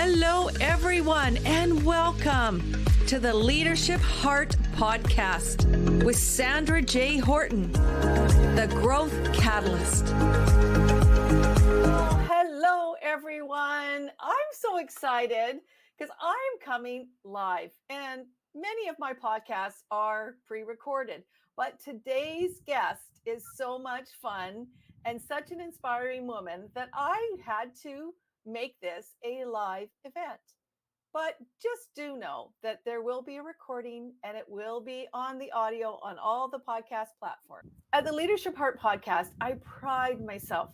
Hello, everyone, and welcome to the Leadership Heart Podcast with Sandra J. Horton, the Growth Catalyst. Hello, everyone. I'm so excited because I'm coming live, and many of my podcasts are pre-recorded. But today's guest is so much fun and such an inspiring woman that I had to make this a live event. But just do know that there will be a recording and it will be on the audio on all the podcast platforms. At the Leadership Heart Podcast, I pride myself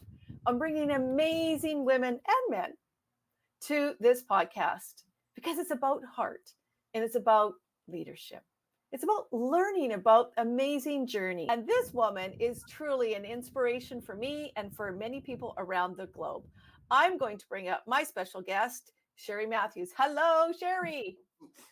on bringing amazing women and men to this podcast because it's about heart and it's about leadership. It's about learning about amazing journey. And this woman is truly an inspiration for me and for many people around the globe. I'm going to bring up my special guest, Cherie Mathews. Hello, Cherie.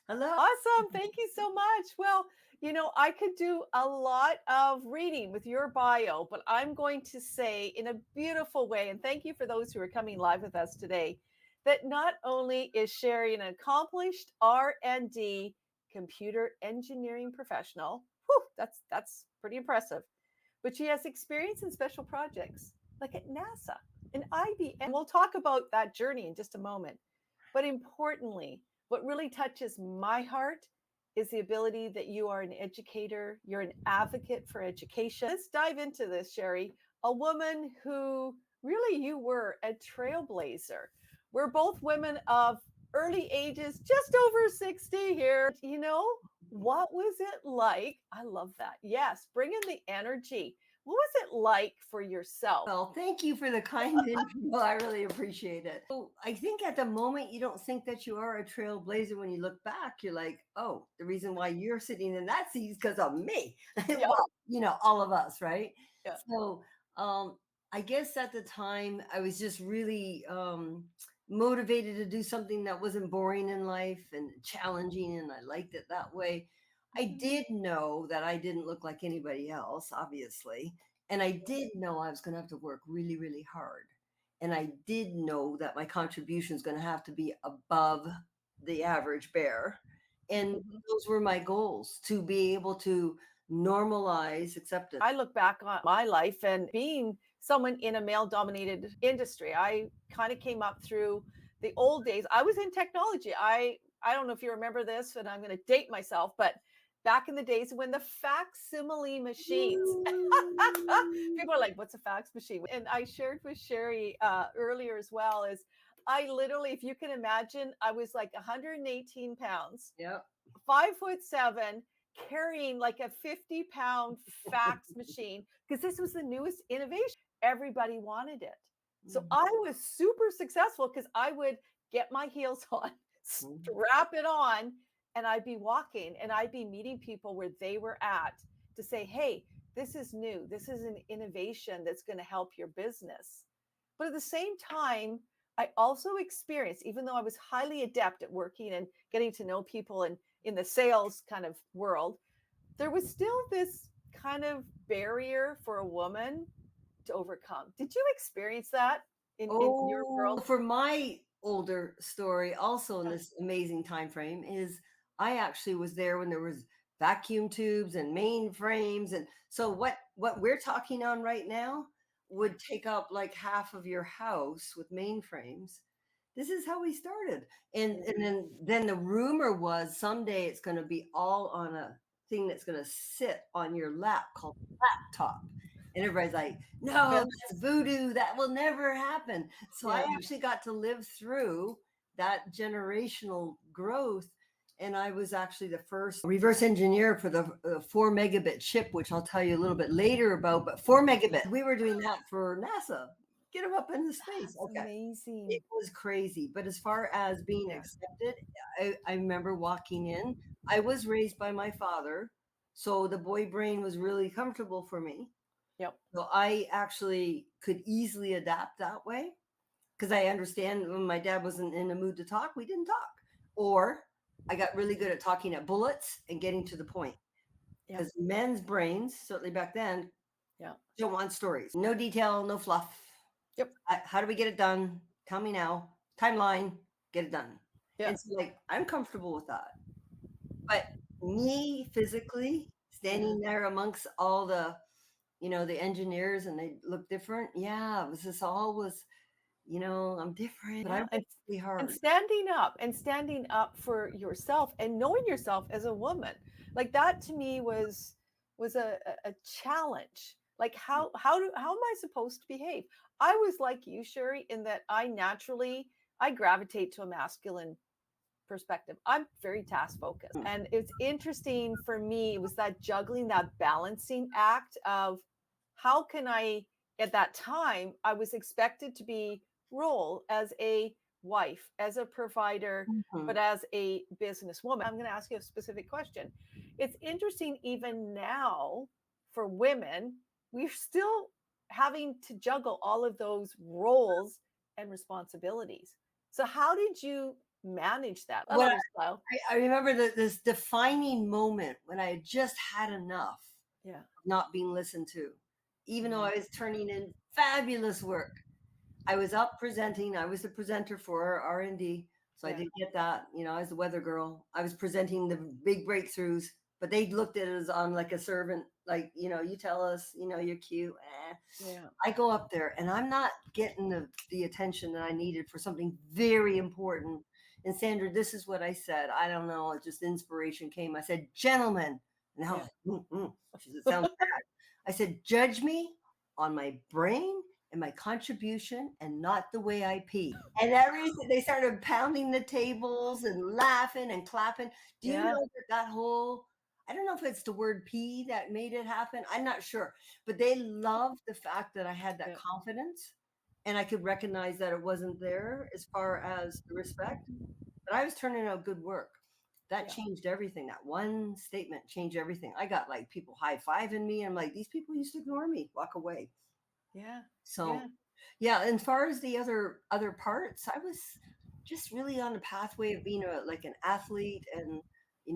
Hello. Awesome. Thank you so much. Well, you know, I could do a lot of reading with your bio, but I'm going to say in a beautiful way, and thank you for those who are coming live with us today, that not only is Cherie an accomplished R&D computer engineering professional, that's pretty impressive, but she has experience in special projects like at NASA and IBM. And we'll talk about that journey in just a moment. But importantly, what really touches my heart is the ability that you are an educator, you're an advocate for education. Let's dive into this, Cherie, a woman who really you were a trailblazer. We're both women of early ages, just over 60 here. You know, what was it like? I love that. Yes, bring in the energy. What was it like for yourself? Well, thank you for the kind intro. I really appreciate it. So I think at the moment you don't think that you are a trailblazer. When you look back, you're like, oh, the reason why you're sitting in that seat is because of me. Yeah. Well, you know, all of us, right? Yeah. So I guess at the time I was just really motivated to do something that wasn't boring in life and challenging, and I liked it that way. I did know that I didn't look like anybody else, obviously. And I did know I was going to have to work really, really hard. And I did know that my contribution is going to have to be above the average bear. And those were my goals, to be able to normalize acceptance. I look back on my life and being someone in a male-dominated industry, I kind of came up through the old days. I was in technology. I don't know if you remember this, and I'm going to date myself, but back in the days when the facsimile machines, people are like, what's a fax machine? And I shared with Cherie earlier as well, is I literally, if you can imagine, I was like 118 pounds, 5'7", carrying like a 50-pound fax machine because this was the newest innovation. Everybody wanted it. So I was super successful because I would get my heels on, strap it on, and I'd be walking and I'd be meeting people where they were at to say, hey, this is new. This is an innovation that's going to help your business. But at the same time, I also experienced, even though I was highly adept at working and getting to know people and in the sales kind of world, there was still this kind of barrier for a woman to overcome. Did you experience that in your world? For my older story, also in this amazing time frame, is I actually was there when there was vacuum tubes and mainframes. And so what we're talking on right now would take up like half of your house with mainframes. This is how we started. And then the rumor was someday it's going to be all on a thing that's going to sit on your lap called laptop. And everybody's like, no, that's voodoo. That will never happen. So I actually got to live through that generational growth. And I was actually the first reverse engineer for the 4 megabit chip, which I'll tell you a little bit later about. But 4 megabit, we were doing that for NASA. Get them up into space. Okay. Amazing. It was crazy. But as far as being accepted, I remember walking in. I was raised by my father, so the boy brain was really comfortable for me. Yep. So I actually could easily adapt that way because I understand when my dad wasn't in the mood to talk, we didn't talk. Or I got really good at talking at bullets and getting to the point. Because men's brains, certainly back then, don't want stories. No detail, no fluff. Yep. How do we get it done? Tell me now. Timeline. get it done. Yeah. And so like I'm comfortable with that. But me physically standing there amongst all the, the engineers and they look different. Yeah, it was just always, I'm different, but I Yeah. work really And hard. standing up for yourself and knowing yourself as a woman, like that to me was a challenge. Like how am I supposed to behave? I was like you, Cherie, in that I gravitate to a masculine perspective. I'm very task focused. And it's interesting for me, it was that juggling, that balancing act of how can I, at that time, I was expected to be role as a wife, as a provider, Mhm. but as a businesswoman. I'm going to ask you a specific question. It's interesting, even now, for women, we're still having to juggle all of those roles and responsibilities. So, how did you manage that? I What love your style. I remember this defining moment when I had just had enough Yeah. of not being listened to, even though Mhm. I was turning in fabulous work. I was up presenting. I was the presenter for R&D, so I Yeah. did get that. I was the weather girl. I was presenting the big breakthroughs, but they looked at it as I'm like a servant. Like, you tell us, you're cute. Yeah. I go up there and I'm not getting the attention that I needed for something very important. And Sandra, this is what I said. I don't know. It just inspiration came. I said, gentlemen. And I was like, She said, sounds bad. I said, judge me on my brain and my contribution and not the way I pee. And they started pounding the tables and laughing and clapping. Do you Yeah. know that whole, I don't know if it's the word pee that made it happen. I'm not sure, but they loved the fact that I had that Yeah. confidence and I could recognize that it wasn't there as far as the respect, but I was turning out good work. That Yeah. changed everything. That one statement changed everything. I got like people high-fiving me. I'm like, these people used to ignore me, walk away. Yeah. So Yeah. yeah, and as far as the other parts, I was just really on the pathway of being like an athlete, and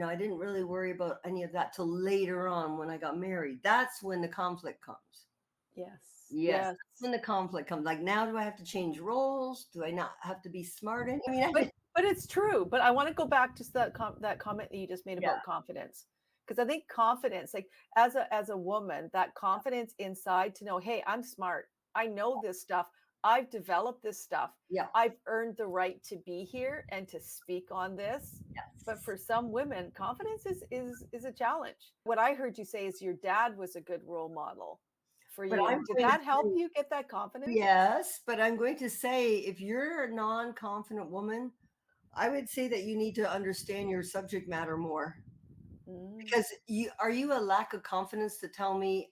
I didn't really worry about any of that till later on when I got married. That's when the conflict comes. Yes. Yes, Yes. that's when the conflict comes. Like now, do I have to change roles? Do I not have to be smart? I mean, But it's true. But I want to go back to that comment that you just made yeah, about confidence, because I think confidence, like as a woman, that confidence inside to know, hey, I'm smart. I know this stuff. I've developed this stuff. yeah, I've earned the right to be here and to speak on this. But yes. for some women, confidence is a challenge. What I heard you say is your dad was a good role model for But you. I'm Did going to that help say you get that confidence? yes, but I'm going to say if you're a non-confident woman, I would say that you need to understand your subject matter more. Mm, Because are you a lack of confidence to tell me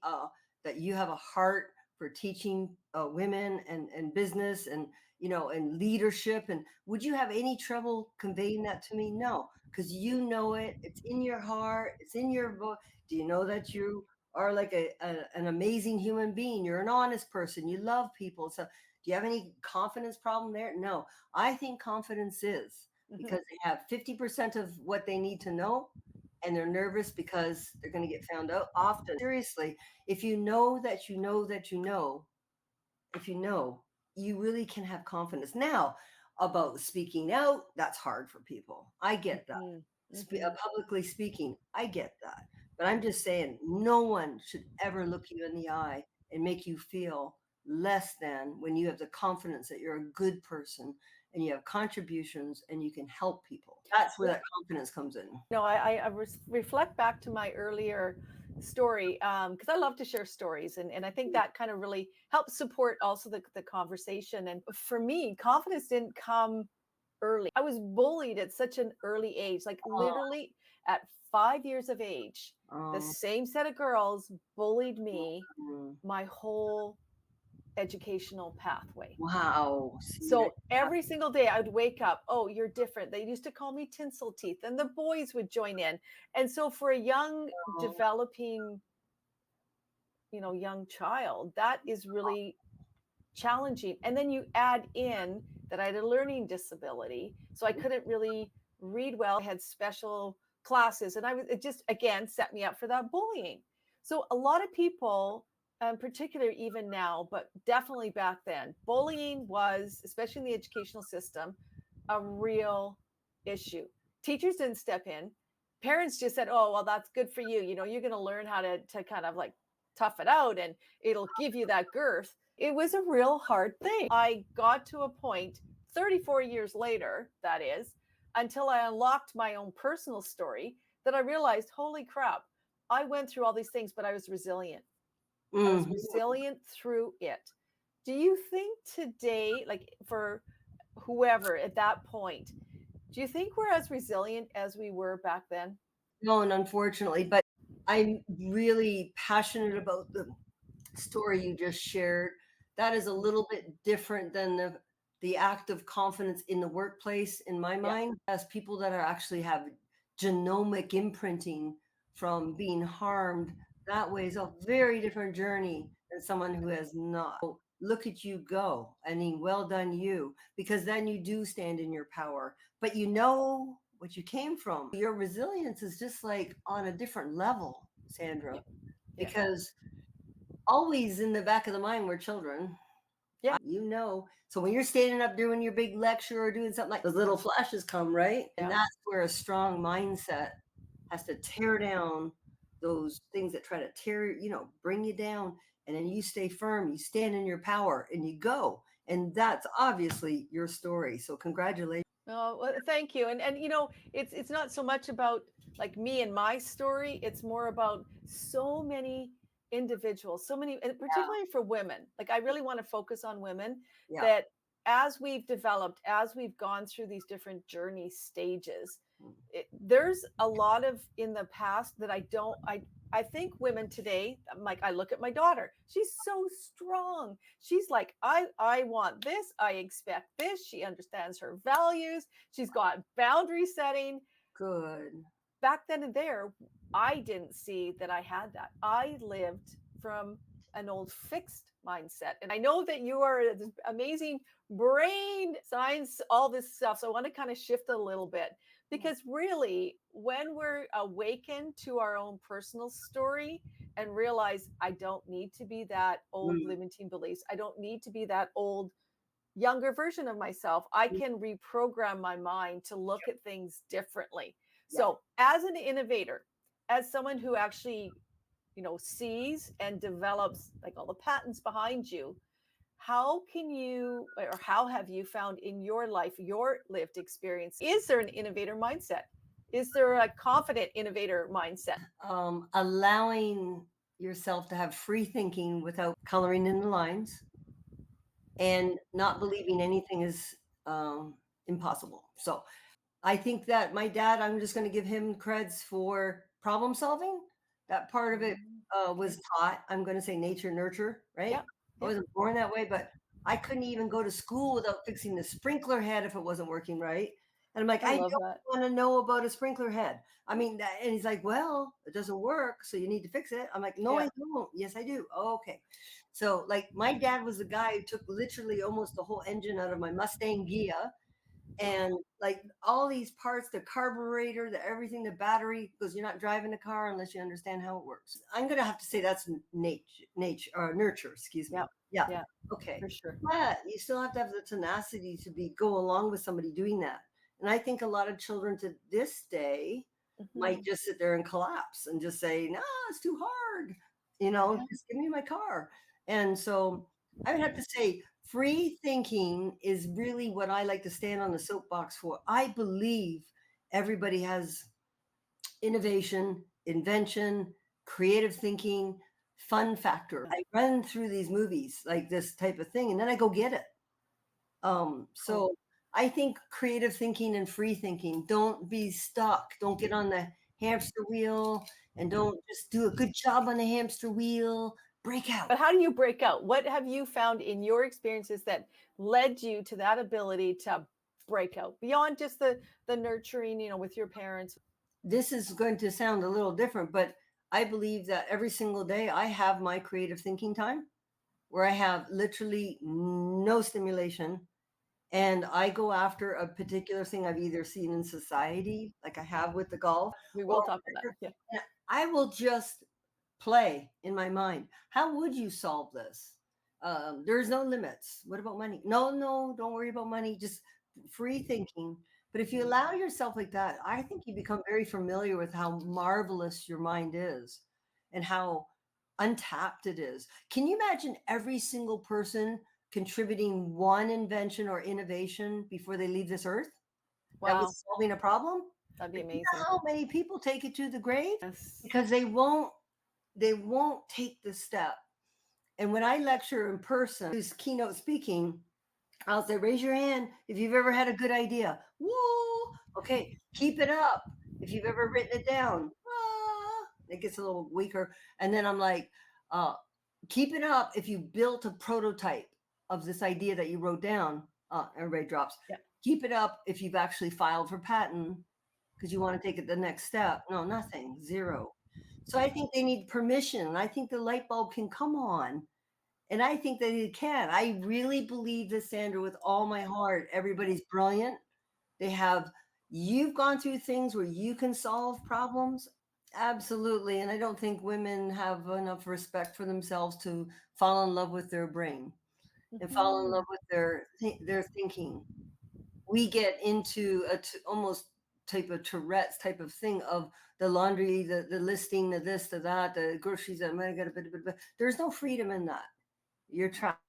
that you have a heart for teaching women and business and and leadership, and would you have any trouble conveying that to me? No, because you know it. It's in your heart. It's in your voice. Do you know that you are like an amazing human being? You're an honest person. You love people. So do you have any confidence problem there? No, I think confidence is mhm. because they have 50% of what they need to know and they're nervous because they're going to get found out often. Seriously, if you know that you know that you know, if you know, you really can have confidence. Now, about speaking out, that's hard for people. I get that. Mhm, mhm. Publicly speaking, I get that. But I'm just saying, no one should ever look you in the eye and make you feel less than when you have the confidence that you're a good person and you have contributions and you can help people. That's where Yeah. that confidence comes in. No, reflect back to my earlier story because I love to share stories, and I think that kind of really helps support also the conversation. And for me, confidence didn't come early. I was bullied at such an early age, like literally at 5 years of age. The Um, same set of girls bullied me mm, my whole educational pathway. wow. See, So every single day I'd wake up, oh, you're different. They used to call me tinsel teeth, and the boys would join in. And so for a young know. developing, young child, that is really challenging. And then you add in that I had a learning disability, so I couldn't really read well. I had special classes, and it just again set me up for that bullying. So a lot of people, in particular, even now, but definitely back then, bullying was, especially in the educational system, a real issue. Teachers didn't step in. Parents just said, oh, well, that's good for you. You're going to learn how to kind of like tough it out and it'll give you that girth. It was a real hard thing. I got to a point 34 years later, that is, until I unlocked my own personal story, that I realized, holy crap, I went through all these things, but I was resilient. I was resilient through it. Do you think today, like for whoever at that point, do you think we're as resilient as we were back then? No, and unfortunately, but I'm really passionate about the story you just shared. That is a little bit different than the act of confidence in the workplace, in my mind, as people that are actually have genomic imprinting from being harmed. That way is a very different journey than someone who has not. Look at you go. I mean, well done you, because then you do stand in your power, but you know what you came from. Your resilience is just like on a different level, Sandra, because always in the back of the mind, we're children. Yeah. So when you're standing up doing your big lecture or doing something, like those little flashes come, right? And that's where a strong mindset has to tear down those things that try to bring you down. And then you stay firm, you stand in your power and you go. And that's obviously your story. So congratulations. Oh, well, thank you. And it's not so much about like me and my story. It's more about so many individuals, so many, and particularly for women. Like I really want to focus on women that as we've developed, as we've gone through these different journey stages, there's a lot of in the past that I think women today, like I look at my daughter, she's so strong. She's like, I want this. I expect this. She understands her values. She's got boundary setting. Good. Back then and there, I didn't see that I had that. I lived from an old fixed mindset. And I know that you are this amazing brain science, all this stuff. So I want to kind of shift a little bit because really, when we're awakened to our own personal story and realize I don't need to be that old limiting beliefs, I don't need to be that old younger version of myself. I can reprogram my mind to look at things differently. So as an innovator, as someone who actually, sees and develops like all the patents behind you, how have you found in your life, your lived experience, is there an innovator mindset? Is there a confident innovator mindset? Allowing yourself to have free thinking without coloring in the lines and not believing anything is impossible. So I think that my dad, I'm just going to give him creds for problem solving. That part of it was taught. I'm going to say nature, nurture, right? Yeah. I wasn't born that way, but I couldn't even go to school without fixing the sprinkler head if it wasn't working right. And I'm like, I don't want to know about a sprinkler head. I mean, and he's like, well, it doesn't work, so you need to fix it. I'm like, no, I don't. Yes, I do. Oh, okay. So like my dad was the guy who took literally almost the whole engine out of my Mustang Ghia. And like all these parts, the carburetor, the everything, the battery, because you're not driving a car unless you understand how it works. I'm going to have to say that's nature or nurture, excuse me. Yeah. Okay. For sure. But you still have to have the tenacity to go along with somebody doing that. And I think a lot of children to this day might just sit there and collapse and just say, no, it's too hard. Just give me my car. And so I would have to say, free thinking is really what I like to stand on the soapbox for. I believe everybody has innovation, invention, creative thinking, fun factor. I run through these movies like this type of thing, and then I go get it. So I think creative thinking and free thinking, don't be stuck. Don't get on the hamster wheel and don't just do a good job on the hamster wheel. Break out. But how do you break out? What have you found in your experiences that led you to that ability to break out beyond just the nurturing, with your parents? This is going to sound a little different, but I believe that every single day I have my creative thinking time where I have literally no stimulation and I go after a particular thing I've either seen in society, like I have with the golf. We will talk about that. Yeah. I will just play in my mind. How would you solve this? There's no limits. What about money? No, don't worry about money. Just free thinking. But if you allow yourself like that, I think you become very familiar with how marvelous your mind is and how untapped it is. Can you imagine every single person contributing one invention or innovation before they leave this earth that Wow, was solving a problem? that'd be But you amazing. know how many people take it to the grave? Yes. Because they won't take the step. And when I lecture in person, who's keynote speaking, I'll say, raise your hand if you've ever had a good idea. Whoa. Okay, keep it up. If you've ever written it down, it gets a little weaker. And then I'm like, keep it up if you built a prototype of this idea that you wrote down. Everybody drops. Yeah. Keep it up if you've actually filed for patent because you want to take it the next step. No, nothing, zero. So I think they need permission. And I think the light bulb can come on. And I think that it can. I really believe this, Sandra, with all my heart. Everybody's brilliant. You've gone through things where you can solve problems. Absolutely. And I don't think women have enough respect for themselves to fall in love with their brain and fall in love with their thinking. We get into almost type of Tourette's type of thing of the laundry, the listing, the this, the that, the groceries. There's no freedom in that. You're trapped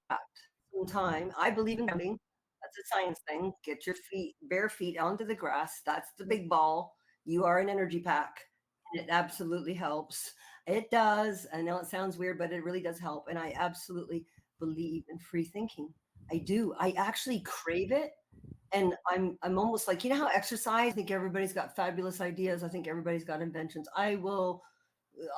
in time. I believe in grounding. That's a science thing. Get your bare feet onto the grass. That's the big ball. You are an energy pack. And it absolutely helps. It does. I know it sounds weird, but it really does help. And I absolutely believe in free thinking. I do. I actually crave it. And I'm almost like, you know how exercise, I think everybody's got fabulous ideas. I think everybody's got inventions. I will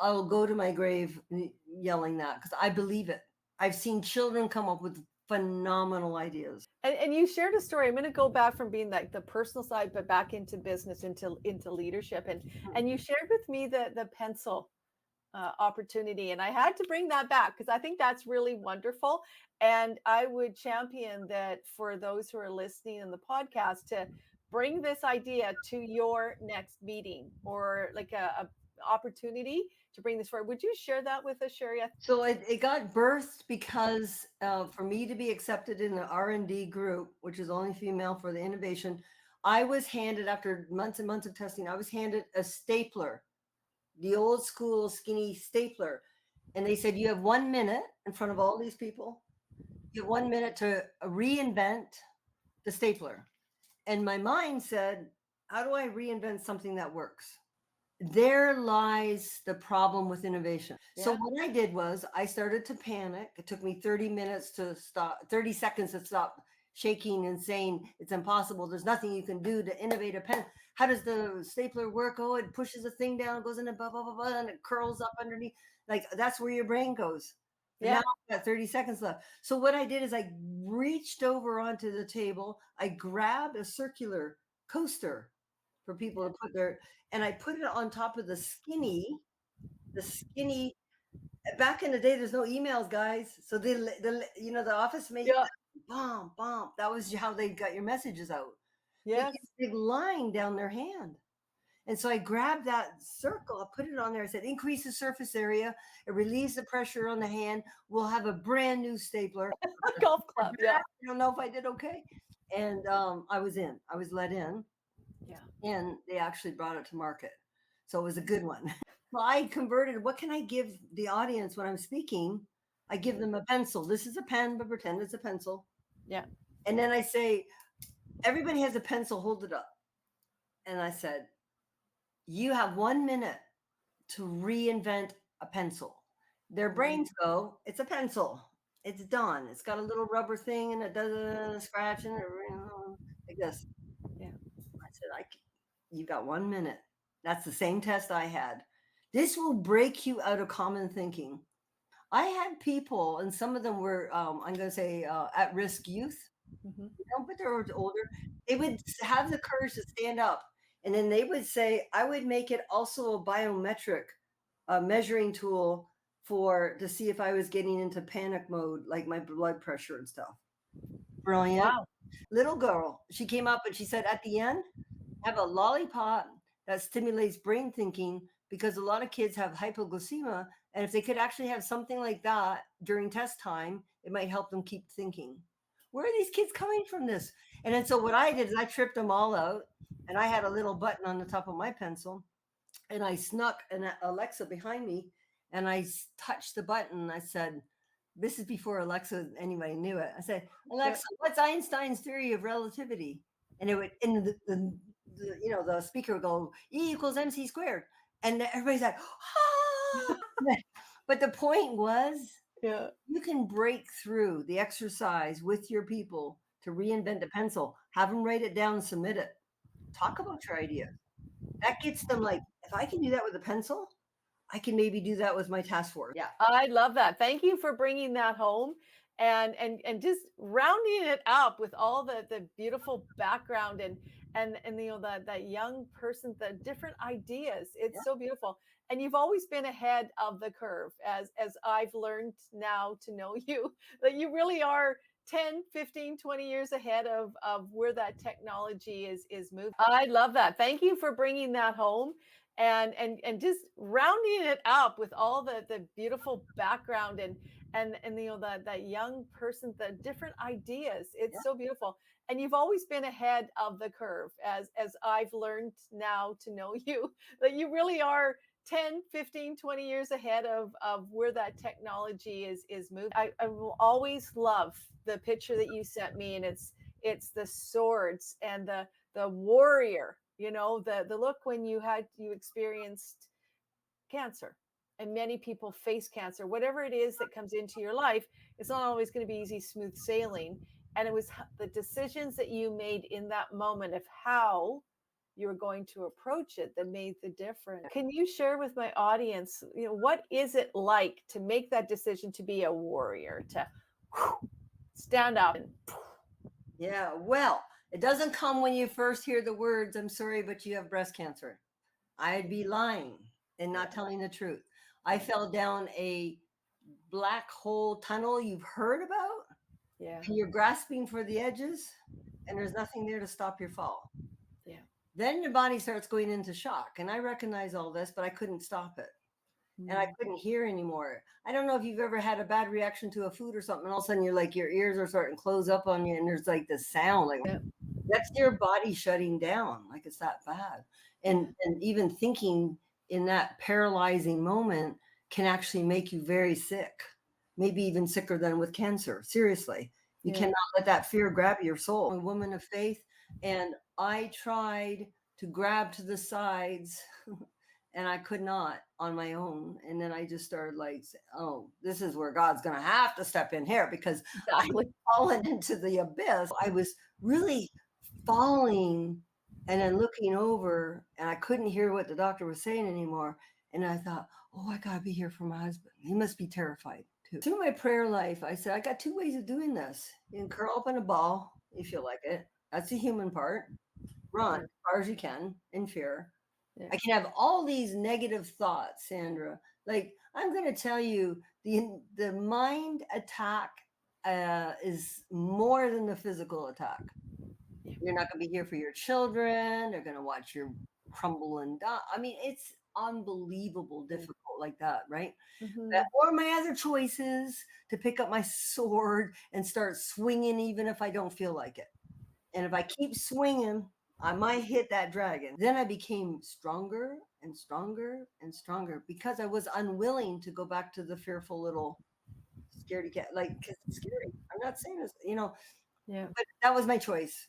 go to my grave yelling that because I believe it. I've seen children come up with phenomenal ideas. And you shared a story. I'm going to go back from being like the personal side, but back into business, into leadership. And you shared with me the pencil opportunity. And I had to bring that back because I think that's really wonderful. And I would champion that for those who are listening in the podcast to bring this idea to your next meeting or like a opportunity to bring this forward. Would you share that with us, Cherie? So it got birthed because for me to be accepted in the R&D group, which is only female for the innovation, I was handed, after months and months of testing, I was handed a stapler, the old school skinny stapler. And they said, you have 1 minute in front of all these people. You have 1 minute to reinvent the stapler. And my mind said, how do I reinvent something that works? There lies the problem with innovation. Yeah. So what I did was I started to panic. It took me 30 seconds to stop shaking and saying it's impossible. There's nothing you can do to innovate a pen. How does the stapler work? Oh, it pushes the thing down, goes in and blah, blah, blah, blah, and it curls up underneath. Like that's where your brain goes. Yeah. Now I've got 30 seconds left. So what I did is I reached over onto the table. I grabbed a circular coaster for people to put their, and I put it on top of the skinny, back in the day, there's no emails, guys. So the office mate, bomb. That was how they got your messages out. Yeah. Big line down their hand. And so I grabbed that circle, I put it on there. I said, increase the surface area. It relieves the pressure on the hand. We'll have a brand new stapler. Golf club. Yeah. I don't know if I did okay. And I was let in. Yeah. And they actually brought it to market. So it was a good one. Well, I converted. What can I give the audience when I'm speaking? I give them a pencil. This is a pen, but pretend it's a pencil. Yeah. And then I say, everybody has a pencil, hold it up. And I said, you have 1 minute to reinvent a pencil. Their brains go, it's a pencil. It's done. It's got a little rubber thing and it does a scratch and like this. Yeah. I said, you got 1 minute. That's the same test I had. This will break you out of common thinking. I had people, and some of them were, I'm going to say, at-risk youth, but they were older. They would have the courage to stand up. And then they would say, I would make it also a biometric measuring tool to see if I was getting into panic mode, like my blood pressure and stuff. Brilliant. Wow. Little girl, she came up and she said, at the end, have a lollipop that stimulates brain thinking because a lot of kids have hypoglycemia. And if they could actually have something like that during test time, it might help them keep thinking. where are these kids coming from this? And then so what I did is I tripped them all out, and I had a little button on the top of my pencil, and I snuck an Alexa behind me, and I touched the button. And I said, this is before Alexa, anybody knew it. I said, Alexa, what's Einstein's theory of relativity? And it would, and the speaker would go, E equals MC squared. And everybody's like, ah! But the point was, you can break through the exercise with your people to reinvent a pencil, have them write it down, submit it, talk about your ideas. That gets them like, if I can do that with a pencil, I can maybe do that with my task force. Yeah. I love that. Thank you for bringing that home and just rounding it up with all the beautiful background and that young person, the different ideas. It's so beautiful. And you've always been ahead of the curve as I've learned now to know you, that you really are 10, 15, 20 years ahead of where that technology is moving. I love that. Thank you for bringing that home and just rounding it up with all the beautiful background and that young person, the different ideas. It's so beautiful. And you've always been ahead of the curve as I've learned now to know you, that you really are 10, 15, 20 years ahead of where that technology is moving. I will always love the picture that you sent me, and it's the swords and the warrior, the look when you experienced cancer. And many people face cancer, whatever it is that comes into your life. It's not always going to be easy, smooth sailing. And it was the decisions that you made in that moment of how you were going to approach it that made the difference. Can you share with my audience, what is it like to make that decision to be a warrior, to stand up and well, it doesn't come when you first hear the words, I'm sorry, but you have breast cancer. I'd be lying and not telling the truth. I fell down a black hole tunnel you've heard about. And you're grasping for the edges, and there's nothing there to stop your fall. Then your body starts going into shock. And I recognize all this, but I couldn't stop it. And I couldn't hear anymore. I don't know if you've ever had a bad reaction to a food or something, and all of a sudden you're like, your ears are starting to close up on you, and there's like this sound, like that's your body shutting down. Like, it's that bad. And even thinking in that paralyzing moment can actually make you very sick, maybe even sicker than with cancer. Seriously. You cannot let that fear grab your soul. I'm a woman of faith, and I tried to grab to the sides and I could not on my own. And then I just started like, oh, this is where God's going to have to step in here, because I've fallen into the abyss. I was really falling and then looking over, and I couldn't hear what the doctor was saying anymore. And I thought, oh, I got to be here for my husband. He must be terrified too. Through my prayer life, I said, I got two ways of doing this. You can curl up in a ball if you like it. That's the human part. Run as far as you can in fear. I can have all these negative thoughts, Sandra. Like, I'm going to tell you, the mind attack is more than the physical attack. You're not going to be here for your children. They're going to watch you crumble and die. I mean, it's unbelievable difficult like that, right? Or my other choices, to pick up my sword and start swinging even if I don't feel like it. And if I keep swinging, I might hit that dragon. Then I became stronger and stronger and stronger, because I was unwilling to go back to the fearful little scaredy cat. Like, 'cause it's scary. I'm not saying this, but that was my choice.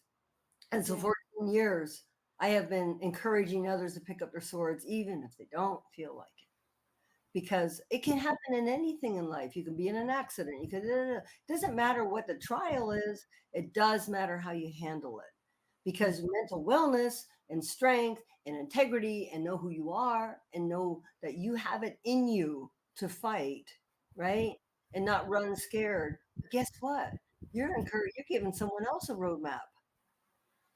And so for 14 years, I have been encouraging others to pick up their swords, even if they don't feel like it, because it can happen in anything in life. You can be in an accident. It doesn't matter what the trial is. It does matter how you handle it. Because mental wellness and strength and integrity, and know who you are, and know that you have it in you to fight, right? And not run scared. But guess what? You're giving someone else a roadmap,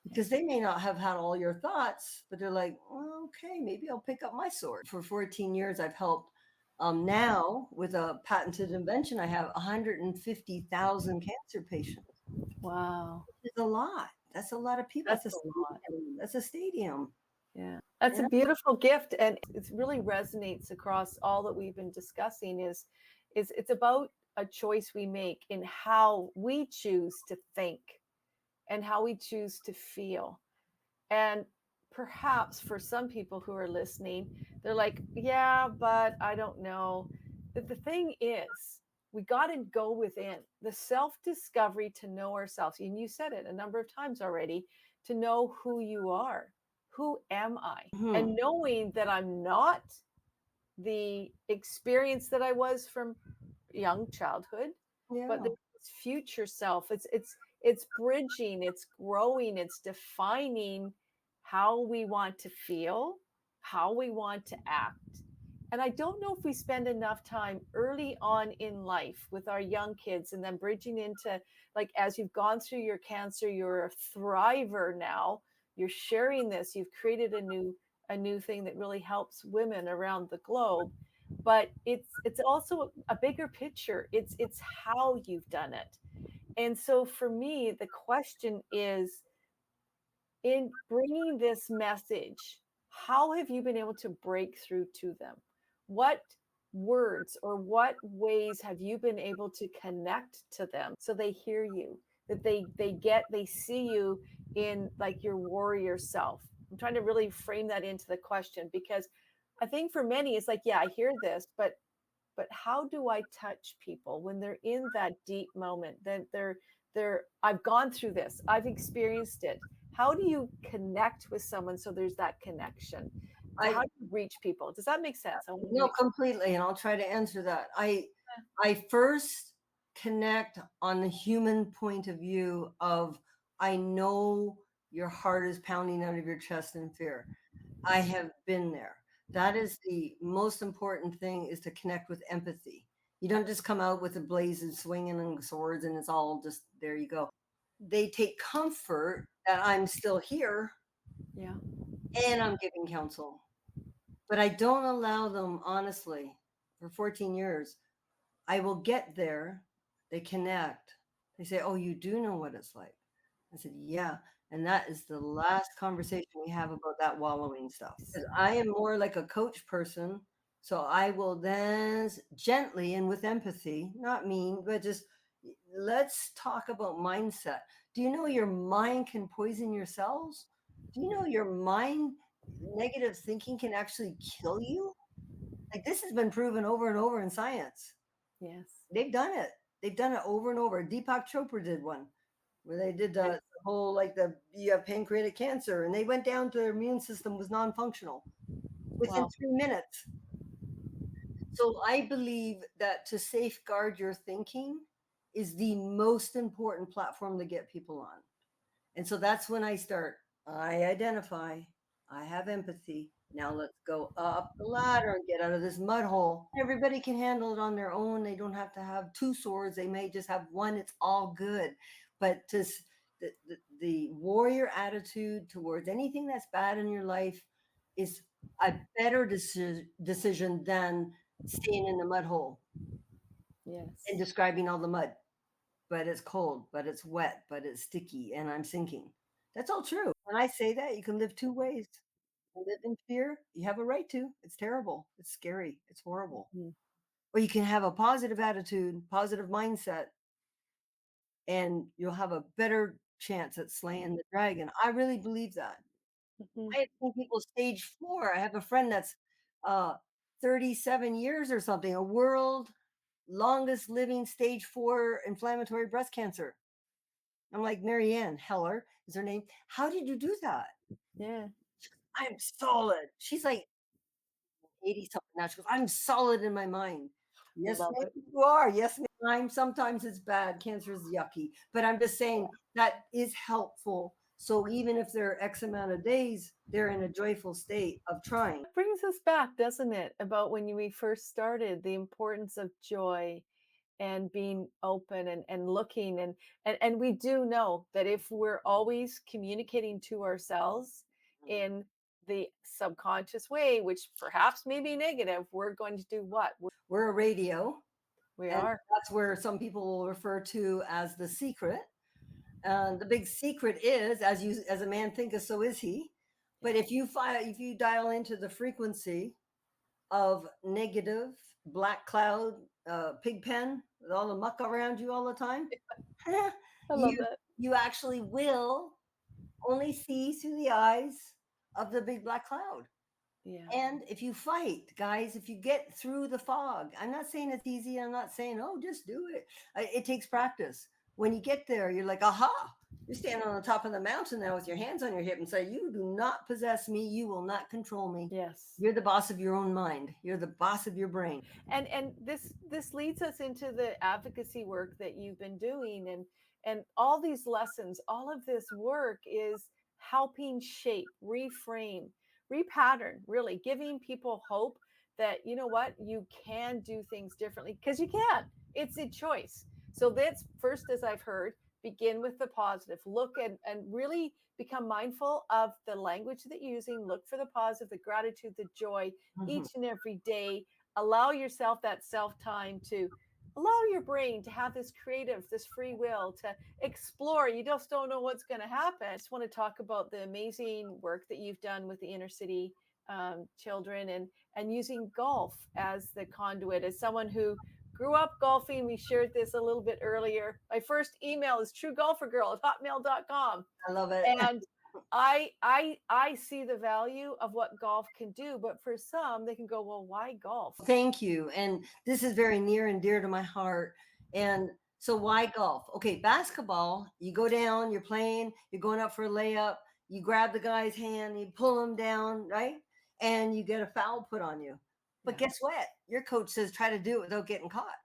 because they may not have had all your thoughts, but they're like, well, okay, maybe I'll pick up my sword. For 14 years, I've helped. Now, with a patented invention, I have 150,000 cancer patients. Wow. It's a lot. That's a lot of people. That's a lot. That's a stadium. Yeah. That's a beautiful gift. And it really resonates across all that we've been discussing is it's about a choice we make in how we choose to think and how we choose to feel. And perhaps for some people who are listening, they're like, yeah, but I don't know. But the thing is, we got to go within the self discovery to know ourselves. And you said it a number of times already, to know who you are. Who am I? And knowing that I'm not the experience that I was from young childhood, but the future self. It's bridging, it's growing, it's defining how we want to feel, how we want to act. And I don't know if we spend enough time early on in life with our young kids and then bridging into, like, as you've gone through your cancer, you're a thriver now, you're sharing this, you've created a new thing that really helps women around the globe. But it's also a bigger picture. It's how you've done it. And so for me, the question is, in bringing this message, how have you been able to break through to them? What words or what ways have you been able to connect to them so they hear you, that they see you in, like, your warrior self? I'm trying to really frame that into the question, because I think for many it's like, yeah, I hear this, but how do I touch people when they're in that deep moment, that they're I've gone through this, I've experienced it. How do you connect with someone so there's that connection? How do you reach people? Does that make sense? No, completely, and I'll try to answer that. I first connect on the human point of view of, I know your heart is pounding out of your chest in fear. I have been there. That is the most important thing, is to connect with empathy. You don't just come out with a blaze and swinging and swords and it's all just, there you go. They take comfort that I'm still here. Yeah. And I'm giving counsel. But I don't allow them, honestly, for 14 years. I will get there. They connect. They say, oh, you do know what it's like. I said, yeah. And that is the last conversation we have about that wallowing stuff. Because I am more like a coach person. So I will then gently and with empathy, not mean, but just, let's talk about mindset. Do you know your mind can poison your cells? Do you know your mind, negative thinking can actually kill you? Like, this has been proven over and over in science. Yes. They've done it. They've done it over and over. Deepak Chopra did one where they did the whole, like, you have pancreatic cancer, and they went down to their immune system was non-functional within 3 minutes. So I believe that to safeguard your thinking is the most important platform to get people on. And so that's when I start. I identify, I have empathy. Now let's go up the ladder and get out of this mud hole. Everybody can handle it on their own. They don't have to have two swords. They may just have one. It's all good. But the warrior attitude towards anything that's bad in your life is a better decision than staying in the mud hole. Yes. And describing all the mud. But it's cold, but it's wet, but it's sticky, and I'm sinking. That's all true. When I say that, you can live two ways. You live in fear. You have a right to. It's terrible. It's scary. It's horrible. Mm-hmm. Or you can have a positive attitude, positive mindset, and you'll have a better chance at slaying the dragon. I really believe that. Mm-hmm. I have seen people stage 4. I have a friend that's 37 years or something, a world longest living stage 4 inflammatory breast cancer. I'm like, Marianne Heller is her name. How did you do that? Yeah. I'm solid. She's like 80 something now. She goes, I'm solid in my mind. Yes, Love ma'am, it. you are. Yes, ma'am. Sometimes it's bad. Cancer is yucky. But I'm just saying that is helpful. So even if they're X amount of days, they're in a joyful state of trying. It brings us back, doesn't it, about when we first started, the importance of joy and being open and looking, and we do know that if we're always communicating to ourselves in the subconscious way, which perhaps may be negative, we're going to do what? We're a radio. We and are. That's where some people will refer to as the secret. The big secret is, as a man thinketh, so is he. But if you dial into the frequency of negative, black cloud, pig pen, with all the muck around you all the time, I love you that. you actually will only see through the eyes of the big black cloud. Yeah. And if you fight, guys, if you get through the fog, I'm not saying it's easy. I'm not saying, oh, just do it. It takes practice. When you get there, you're like, aha, you're standing on the top of the mountain now with your hands on your hip and say, you do not possess me. You will not control me. Yes. You're the boss of your own mind. You're the boss of your brain. And this leads us into the advocacy work that you've been doing, and all these lessons, all of this work is helping shape, reframe, repattern, really giving people hope that, you know what, you can do things differently, because you can. It's a choice. So that's first, as I've heard, begin with the positive, look and really become mindful of the language that you're using, look for the positive, the gratitude, the joy, each and every day. Allow yourself that self time to allow your brain to have this creative, this free will to explore. You just don't know what's going to happen. I just want to talk about the amazing work that you've done with the inner city children, and using golf as the conduit. As someone who grew up golfing, we shared this a little bit earlier. My first email is truegolfergirl@hotmail.com. I love it. And I see the value of what golf can do, but for some, they can go, well, why golf? Thank you. And this is very near and dear to my heart. And so why golf? Okay, basketball, you go down, you're playing, you're going up for a layup, you grab the guy's hand, you pull him down, right? And you get a foul put on you. But guess what? Your coach says try to do it without getting caught.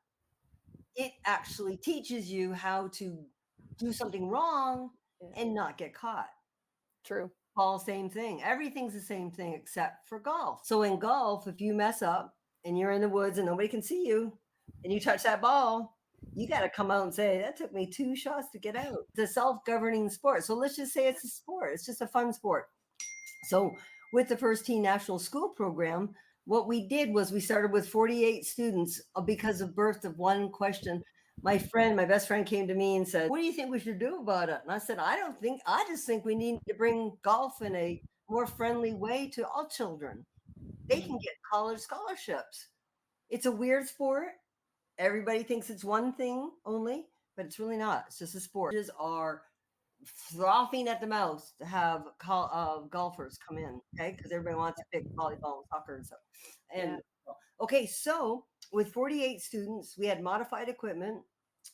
It actually teaches you how to do something wrong and not get caught. True. Ball, same thing. Everything's the same thing except for golf. So in golf, if you mess up and you're in the woods and nobody can see you and you touch that ball, you got to come out and say, that took me 2 shots to get out. It's a self-governing sport. So let's just say it's a sport. It's just a fun sport. So with the First Teen National School Program, what we did was we started with 48 students because of birth of one question. My best friend came to me and said, what do you think we should do about it? And I said, I just think we need to bring golf in a more friendly way to all children. They can get college scholarships. It's a weird sport. Everybody thinks it's one thing only, but it's really not. It's just a sport. Kids are frothing at the mouth to have golfers come in, okay? Because everybody wants to pick volleyball and soccer and stuff. And okay, so with 48 students, we had modified equipment.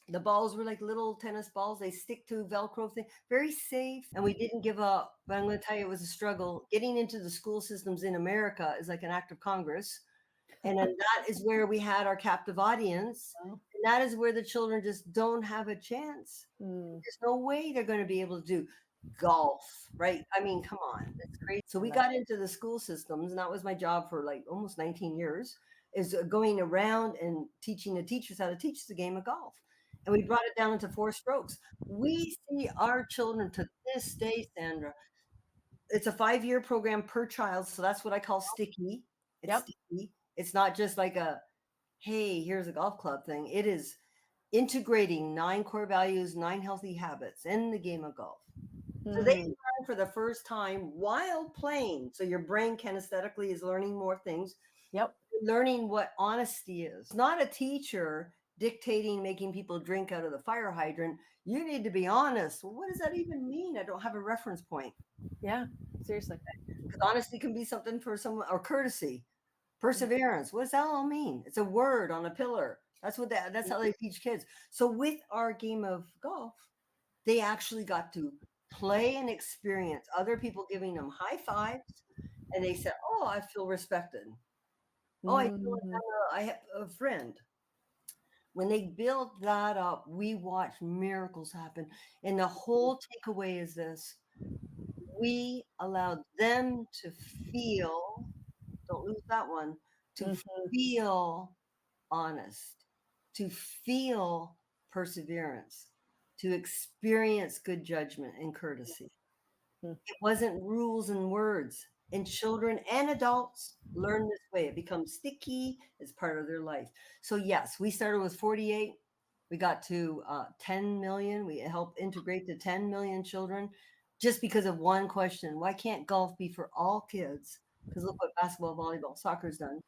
The balls were like little tennis balls. They stick to Velcro thing, very safe. And we didn't give up. But I'm going to tell you, it was a struggle. Getting into the school systems in America is like an act of Congress. And then that is where we had our captive audience. And that is where the children just don't have a chance. There's no way they're going to be able to do golf, right? I mean, come on, that's great. So we got into the school systems, and that was my job for like almost 19 years, is going around and teaching the teachers how to teach the game of golf. And we brought it down into 4 strokes. We see our children to this day, Sandra. It's a 5-year program per child, so that's what I call sticky. It's sticky. It's not just like a, hey, here's a golf club thing. It is integrating 9 core values, 9 healthy habits in the game of golf. So they learn for the first time while playing. So your brain kinesthetically is learning more things. Learning what honesty is. Not a teacher dictating, making people drink out of the fire hydrant. You need to be honest. Well, what does that even mean? I don't have a reference point. Yeah, seriously. Because honesty can be something for someone, or courtesy, perseverance. What does that all mean? It's a word on a pillar. That's how they teach kids. So with our game of golf, they actually got to play and experience other people giving them high fives. And they said, oh, I feel respected. Oh, I feel like I have a friend. When they built that up, we watched miracles happen. And the whole takeaway is this. We allowed them to feel, don't lose that one, to feel honest, to feel perseverance, to experience good judgment and courtesy. It wasn't rules and words. And children and adults learn this way. It becomes sticky. It's part of their life. So yes, we started with 48. We got to 10 million. We helped integrate to 10 million children just because of one question. Why can't golf be for all kids? Because look what basketball, volleyball, soccer's done.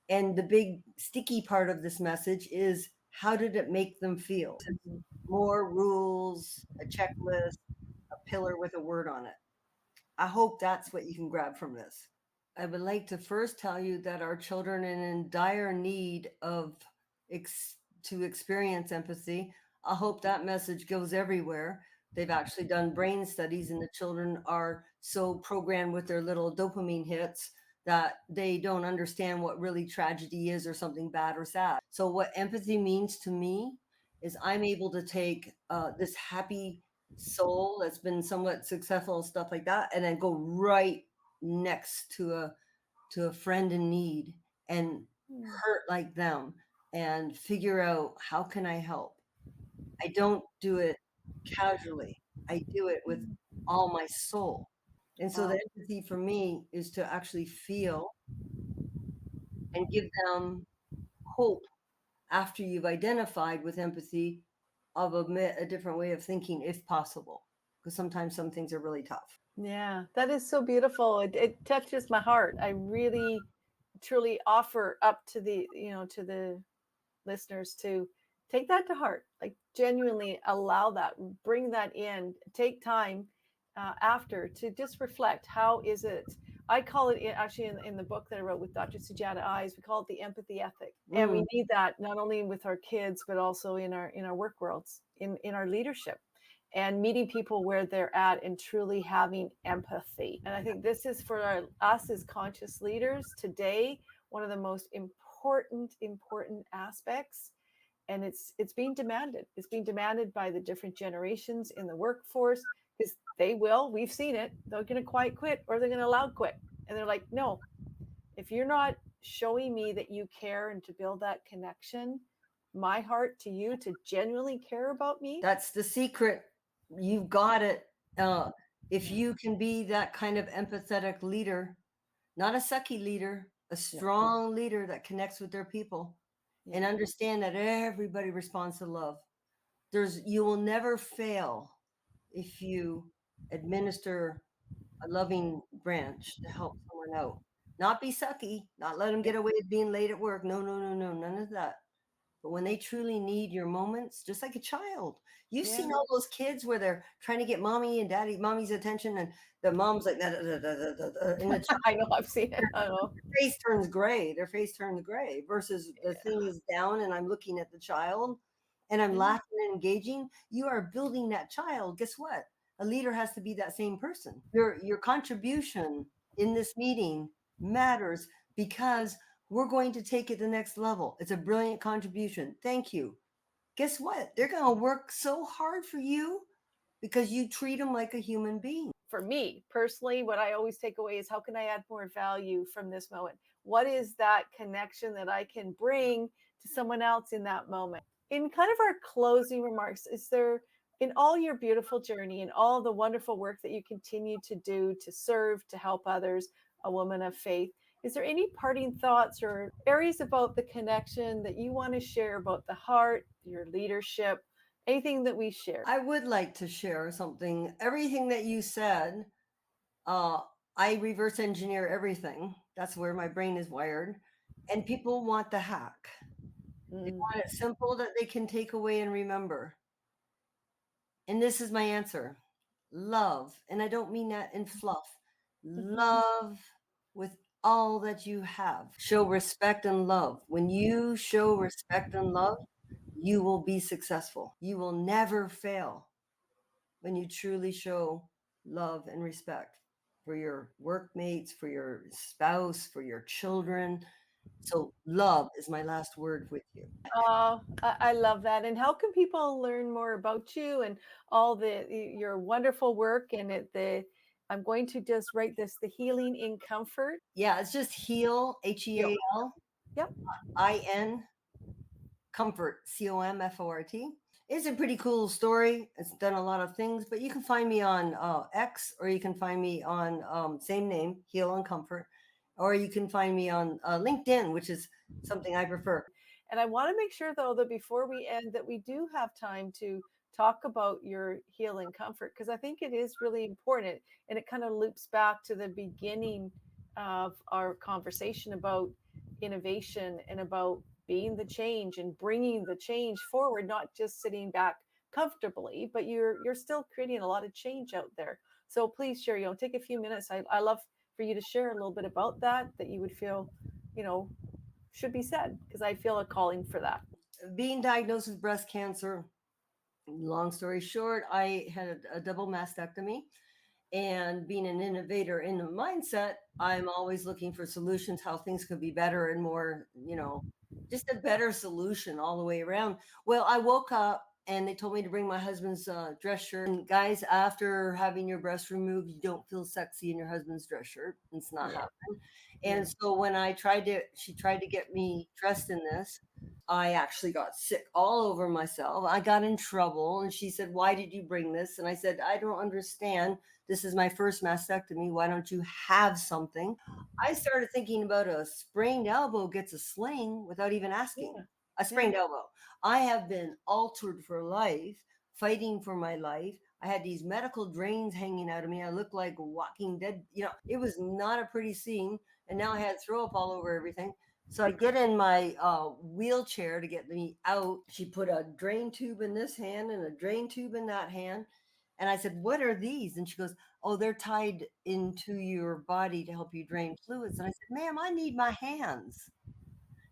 And the big sticky part of this message is How did it make them feel? Mhm. More rules, a checklist, a pillar with a word on it. I hope that's what you can grab from this. I would like to first tell you that our children are in dire need of to experience empathy. I hope that message goes everywhere. They've actually done brain studies, and the children are so programmed with their little dopamine hits that they don't understand what really tragedy is or something bad or sad. So, what empathy means to me is I'm able to take this happy soul that's been somewhat successful and stuff like that, and then go right next to a friend in need and Mm. hurt like them and figure out how can I help. I don't do it casually. I do it with all my soul. And so Wow. the empathy for me is to actually feel and give them hope after you've identified with empathy of a different way of thinking if possible, because sometimes some things are really tough. Yeah, that is so beautiful. It touches my heart. I really truly offer up to the, to the listeners to take that to heart. Like genuinely allow that, bring that in, take time after to just reflect. How is it? I call it actually in the book that I wrote with Dr. Sujata Eyes, we call it the empathy ethic. And we need that not only with our kids, but also in our work worlds, in our leadership, and meeting people where they're at and truly having empathy. And I think this is for us as conscious leaders today, one of the most important aspects. And it's being demanded. It's being demanded by the different generations in the workforce, because we've seen it, they're going to quiet quit or they're going to loud quit. And they're like, no, if you're not showing me that you care and to build that connection, my heart to you, to genuinely care about me. That's the secret. You've got it. If you can be that kind of empathetic leader, not a sucky leader, a strong leader that connects with their people and understand that everybody responds to love. You will never fail if you administer a loving branch to help someone out. Not be sucky, not let them get away with being late at work. No, none of that. But when they truly need your moments, just like a child, you've seen all those kids where they're trying to get mommy's attention, and the mom's like, da, da, da, da, da, da, and the I know, I've seen it. I know. face turns gray. Their face turns gray versus the thing is down, and I'm looking at the child, and I'm laughing and engaging. You are building that child. Guess what? A leader has to be that same person. Your contribution in this meeting matters because we're going to take it to the next level. It's a brilliant contribution. Thank you. Guess what? They're going to work so hard for you because you treat them like a human being. For me personally, what I always take away is how can I add more value from this moment? What is that connection that I can bring to someone else in that moment? In kind of our closing remarks, is there, in all your beautiful journey and all the wonderful work that you continue to do to serve, to help others, a woman of faith, is there any parting thoughts or areas about the connection that you want to share about the heart, your leadership, anything that we share? I would like to share something. Everything that you said, I reverse engineer everything. That's where my brain is wired. And people want the hack. They want it simple that they can take away and remember. And this is my answer. Love. And I don't mean that in fluff. Love with all that you have. Show respect and love. When you show respect and love, you will be successful. You will never fail when you truly show love and respect for your workmates, for your spouse, for your children. So love is my last word with you. Oh, I love that. And how can people learn more about you and all your wonderful work? And I'm going to just write this, the Healing in Comfort. Yeah, it's just heal, HEAL, Yep. IN, comfort, COMFORT. It's a pretty cool story. It's done a lot of things, but you can find me on X, or you can find me on same name, Heal and Comfort, or you can find me on LinkedIn, which is something I prefer. And I want to make sure, though, that before we end, that we do have time to talk about your Heal and Comfort, because I think it is really important, and it kind of loops back to the beginning of our conversation about innovation and about being the change and bringing the change forward, not just sitting back comfortably, but you're still creating a lot of change out there. So please share, take a few minutes. I love for you to share a little bit about that you would feel, should be said, because I feel a calling for that. Being diagnosed with breast cancer, long story short, I had a double mastectomy. And being an innovator in the mindset, I'm always looking for solutions, how things could be better and more, just a better solution all the way around. Well, I woke up and they told me to bring my husband's dress shirt. And guys, after having your breast removed, you don't feel sexy in your husband's dress shirt. It's not happening. And so when she tried to get me dressed in this, I actually got sick all over myself. I got in trouble. And she said, "Why did you bring this?" And I said, "I don't understand. This is my first mastectomy. Why don't you have something?" I started thinking about a sprained elbow gets a sling without even asking. Yeah. A sprained elbow. I have been altered for life, fighting for my life. I had these medical drains hanging out of me. I looked like Walking Dead. It was not a pretty scene. And now I had throw up all over everything. So I get in my wheelchair to get me out. She put a drain tube in this hand and a drain tube in that hand. And I said, "What are these?" And she goes, "Oh, they're tied into your body to help you drain fluids." And I said, "Ma'am, I need my hands."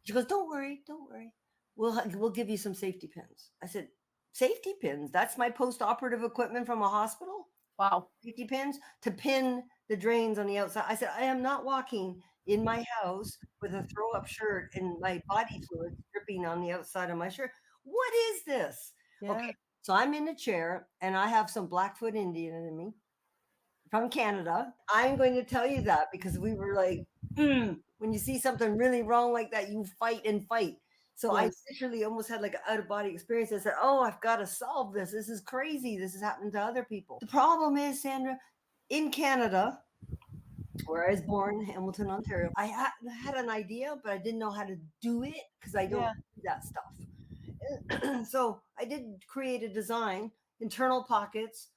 She goes, "Don't worry, don't worry. We'll give you some safety pins." I said, "Safety pins? That's my post-operative equipment from a hospital? Wow. Safety pins to pin the drains on the outside?" I said, "I am not walking in my house with a throw-up shirt and my body fluids dripping on the outside of my shirt. What is this?" Yeah. Okay, so I'm in a chair and I have some Blackfoot Indian in me from Canada. I'm going to tell you that because we were like, when you see something really wrong like that, you fight and fight. So I Yes. literally almost had like an out-of-body experience. I said, "Oh, I've got to solve this. This is crazy. This is happening to other people." The problem is, Sandra, in Canada, where I was born, Hamilton, Ontario, I had an idea, but I didn't know how to do it because I don't do that stuff. So I did create a design, internal pockets,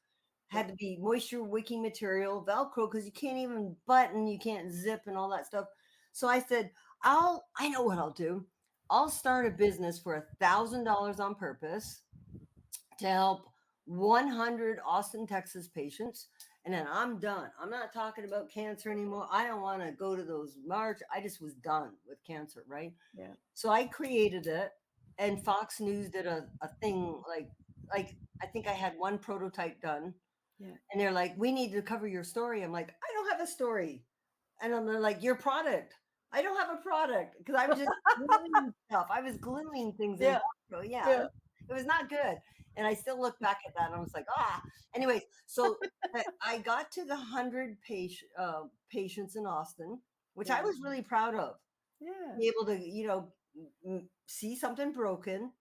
had to be moisture wicking material, Velcro, because you can't even button, you can't zip and all that stuff. So I said, I know what I'll do. I'll start a business for $1,000 on purpose to help 100 Austin, Texas patients. And then I'm done. I'm not talking about cancer anymore. I don't want to go to those march. I just was done with cancer, right? Yeah. So I created it, and Fox News did a thing like I think I had one prototype done. Yeah. And they're like, "We need to cover your story." I'm like, "I don't have a story." And they're like, "Your product." I don't have a product because I was just gluing stuff. I was gluing things in. So yeah, it was not good. And I still look back at that and I was like, Anyways, so I got to the 100 patients in Austin, which I was really proud of. Yeah. Be able to, see something broken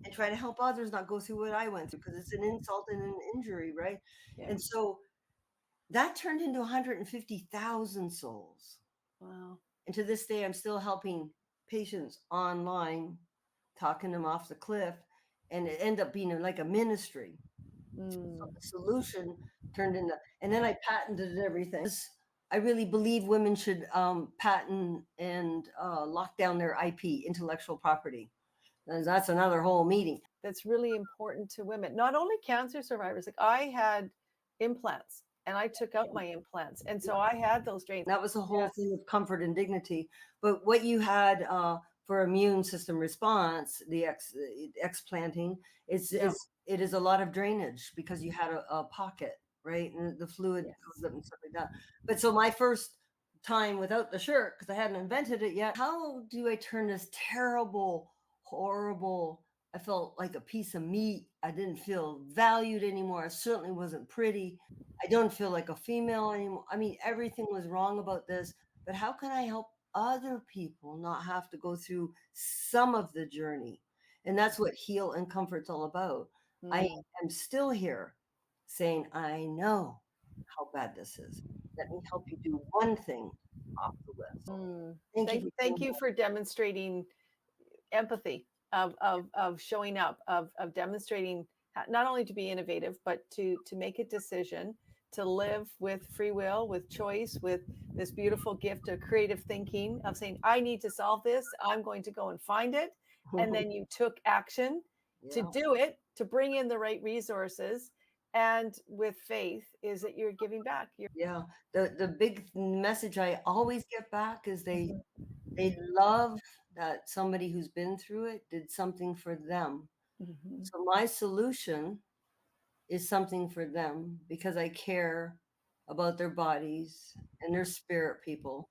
and try to help others not go through what I went through, because it's an insult and an injury, right? Yeah. And so that turned into 150,000 souls. Wow. And to this day, I'm still helping patients online, talking them off the cliff, and it ended up being like a ministry. So the solution turned into, and then I patented everything. I really believe women should patent and lock down their IP, intellectual property. And that's another whole meeting. That's really important to women, not only cancer survivors. Like I had implants and I took out my implants. And so I had those drains. That was a whole thing of comfort and dignity. But what you had for immune system response, the explanting, it is a lot of drainage because you had a pocket, right? And the fluid goes up and stuff like that. But so my first time without the shirt, because I hadn't invented it yet, how do I turn this terrible, horrible, I felt like a piece of meat. I didn't feel valued anymore. I certainly wasn't pretty. I don't feel like a female anymore. I mean, everything was wrong about this. But how can I help other people not have to go through some of the journey? And that's what Heal and Comfort's all about. I am still here saying, I know how bad this is. Let me help you do one thing off the list. Thank you for demonstrating empathy, of showing up, of demonstrating not only to be innovative, but to make a decision to live with free will, with choice, with this beautiful gift of creative thinking, of saying, I need to solve this. I'm going to go and find it. And then you took action to Yeah. do it, to bring in the right resources. And with faith is that you're giving back. Yeah. The big message I always get back is they Mhm. love that somebody who's been through it did something for them. Mhm. So my solution is something for them because I care about their bodies and their spirit people,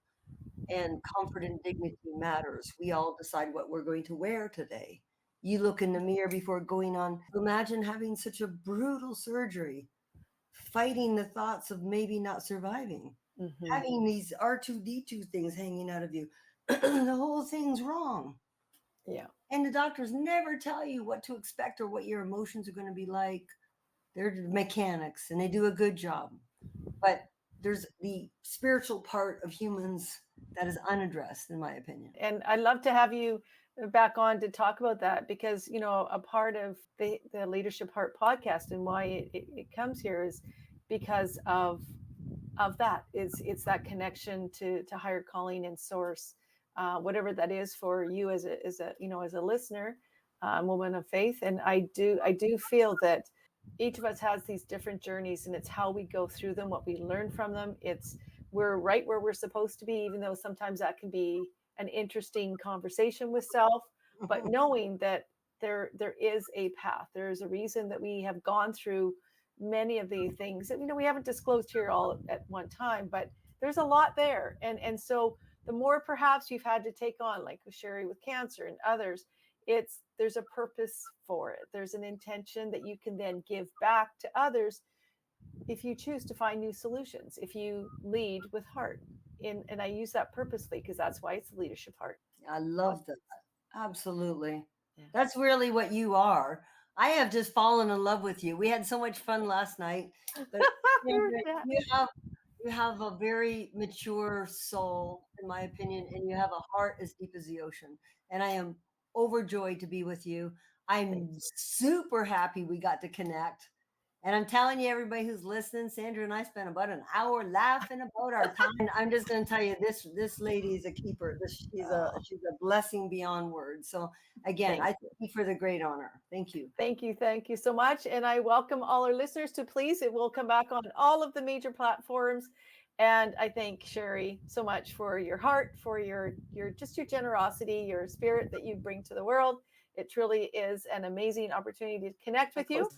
and comfort and dignity matters. We all decide what we're going to wear today. You look in the mirror before going on. Imagine having such a brutal surgery, fighting the thoughts of maybe not surviving, Mhm. having these R2D2 things hanging out of you. The whole thing's wrong. Yeah. And the doctors never tell you what to expect or what your emotions are going to be like. They're mechanics and they do a good job. But there's the spiritual part of humans that is unaddressed, in my opinion. And I'd love to have you back on to talk about that, because a part of the Leadership Heart podcast and why it comes here is because of that. It's that connection to higher calling and source, whatever that is for you as a listener, woman of faith. And I do feel that each of us has these different journeys, and it's how we go through them, what we learn from them. We're right where we're supposed to be, even though sometimes that can be an interesting conversation with self. But knowing that there is a path, there is a reason that we have gone through many of the things that we haven't disclosed here all at one time, but there's a lot there. And so the more perhaps you've had to take on, like with Cherie with cancer and others, there's a purpose for it. There's an intention that you can then give back to others if you choose to find new solutions, if you lead with heart. And I use that purposely because that's why it's the Leadership Heart. I love that. Absolutely. Yeah. That's really what you are. I have just fallen in love with you. We had so much fun last night. But Sandra, you have a very mature soul, in my opinion, and you have a heart as deep as the ocean. And I am overjoyed to be with you. I'm super happy we got to connect. And I'm telling you, everybody who's listening, Sandra and I spent about an hour laughing about our time. And I'm just going to tell you, this lady is a keeper. She's a blessing beyond words. So again, I thank you for the great honor. Thank you. Thank you so much. And I welcome all our listeners to please. It will come back on all of the major platforms. And I thank Cherie so much for your heart, for your generosity, your spirit that you bring to the world. It truly is an amazing opportunity to connect with you.